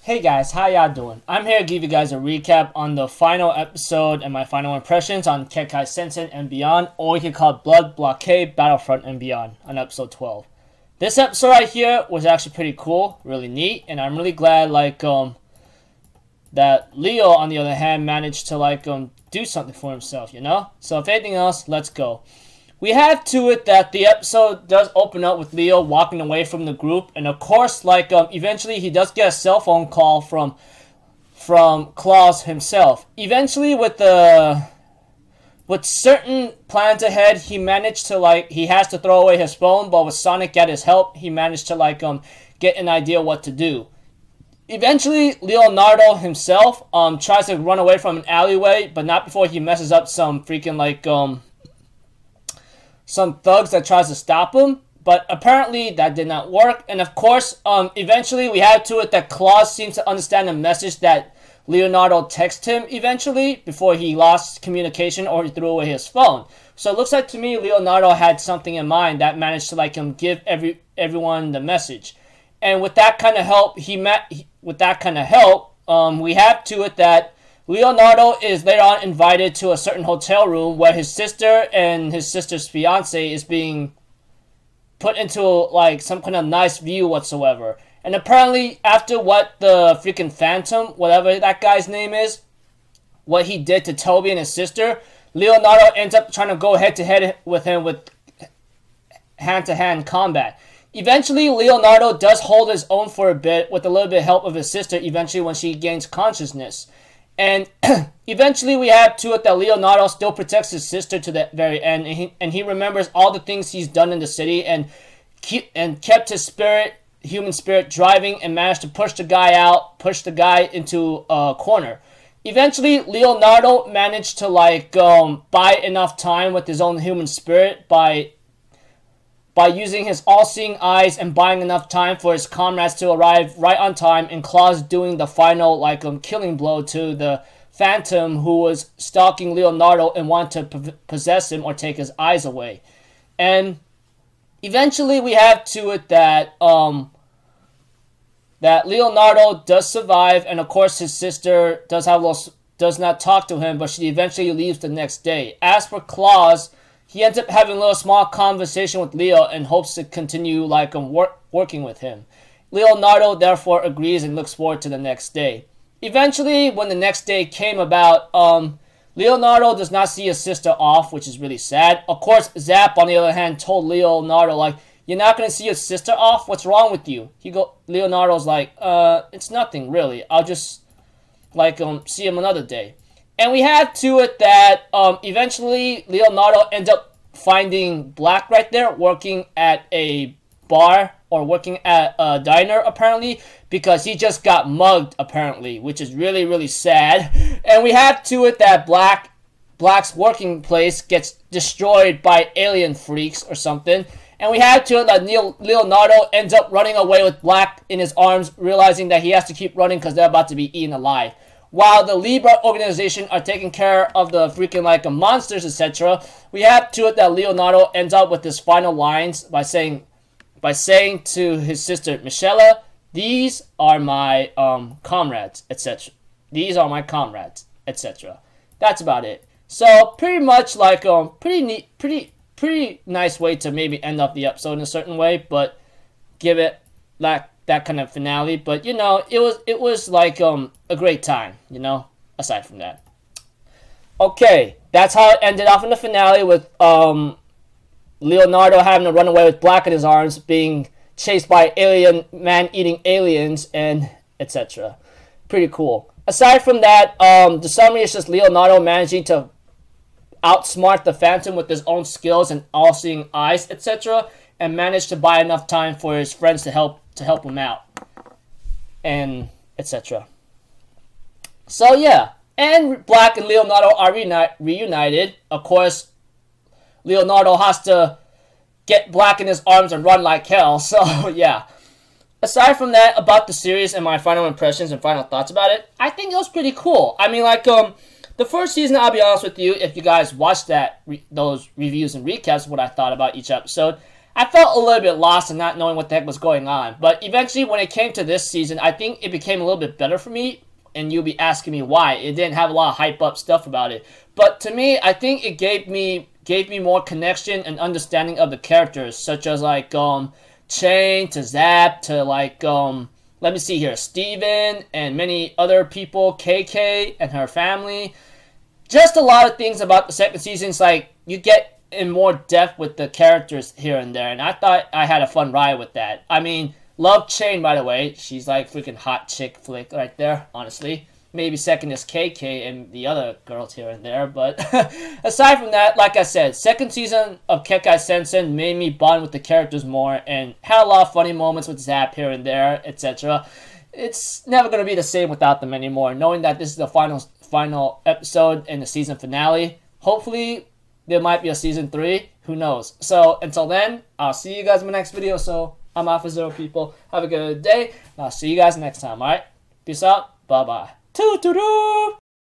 Hey guys, how y'all doing? I'm here to give you guys a recap on the final episode and my final impressions on Kekkai Sensen and Beyond, or you can call it Blood Blockade Battlefront and Beyond on episode 12. This episode right here was actually pretty cool, really neat, and I'm really glad that Leo on the other hand managed to do something for himself, you know? So if anything else, let's go. We have to it that the episode does open up with Leo walking away from the group, and of course, eventually he does get a cell phone call from Claus himself. Eventually, with certain plans ahead, he managed to he has to throw away his phone, but with Sonic at his help, he managed to get an idea what to do. Eventually, Leonardo himself tries to run away from an alleyway, but not before he messes up some freaking some thugs that tries to stop him, but apparently that did not work. And of course, eventually we have to it that Claus seems to understand the message that Leonardo texted him eventually before he lost communication or he threw away his phone. So it looks like to me Leonardo had something in mind that managed to give everyone the message. And with that kind of help, we have to it that Leonardo is later on invited to a certain hotel room where his sister and his sister's fiance is being put into some kind of nice view whatsoever. And apparently after what the freaking Phantom, whatever that guy's name is, what he did to Toby and his sister, Leonardo ends up trying to go head to head with him with hand-to-hand combat. Eventually, Leonardo does hold his own for a bit with a little bit of help of his sister eventually when she gains consciousness. And eventually we have to it that Leonardo still protects his sister to the very end, and he remembers all the things he's done in the city and kept his human spirit driving and managed to push the guy into a corner. Eventually, Leonardo managed to buy enough time with his own human spirit by using his all-seeing eyes and buying enough time for his comrades to arrive right on time, and Claus doing the final killing blow to the Phantom who was stalking Leonardo and wanted to possess him or take his eyes away. And eventually we have to it that that Leonardo does survive, and of course his sister does not talk to him, but she eventually leaves the next day. As for Claus, he ends up having a little small conversation with Leo and hopes to continue working with him. Leonardo therefore agrees and looks forward to the next day. Eventually, when the next day came about, Leonardo does not see his sister off, which is really sad. Of course, Zap, on the other hand, told Leonardo, you're not going to see your sister off? What's wrong with you? Leonardo's it's nothing, really. I'll just, see him another day. And we have to it that eventually Leonardo ends up finding Black right there working at a bar or working at a diner apparently, because he just got mugged apparently, which is really, really sad. And we have to it that Black's working place gets destroyed by alien freaks or something. And we have to it that Leonardo ends up running away with Black in his arms, realizing that he has to keep running because they're about to be eaten alive. While the Libra organization are taking care of the freaking monsters, etc., we have to it that Leonardo ends up with his final lines by saying to his sister Michelle, "These are my comrades, etc. These are my comrades, etc." That's about it. So pretty much pretty neat, pretty nice way to maybe end off the episode in a certain way, but give it that kind of finale. But it was a great time, aside from that. Okay, that's how it ended off in the finale, with Leonardo having to run away with Black in his arms, being chased by man-eating aliens, and etc. Pretty cool. Aside from that, the summary is just Leonardo managing to outsmart the Phantom with his own skills and all-seeing eyes, etc., and managed to buy enough time for his friends to help him out, and etc. So yeah, and Black and Leonardo are reunited. Of course, Leonardo has to get Black in his arms and run like hell. So yeah. Aside from that, about the series and my final impressions and final thoughts about it, I think it was pretty cool. I mean, the first season, I'll be honest with you, if you guys watched those reviews and recaps of what I thought about each episode, I felt a little bit lost in not knowing what the heck was going on. But eventually, when it came to this season, I think it became a little bit better for me. And you'll be asking me why. It didn't have a lot of hype up stuff about it. But to me, I think it gave me more connection and understanding of the characters, such as like Chain to Zap to like let me see here, Steven and many other people, KK and her family. Just a lot of things about the second season. It's like you get in more depth with the characters here and there, and I thought I had a fun ride with that. I mean, love Chain, by the way. She's like freaking hot chick flick right there, honestly. Maybe second is KK and the other girls here and there. But aside from that, like I said, second season of Kekkai Sensen made me bond with the characters more and had a lot of funny moments with Zap here and there, etc. It's never going to be the same without them anymore. Knowing that this is the final episode in the season finale. Hopefully, there might be a season 3. Who knows? So, until then, I'll see you guys in my next video. So, I'm Alpha Zero, people. Have a good day. I'll see you guys next time, alright? Peace out. Bye-bye. Toot-toot-toot!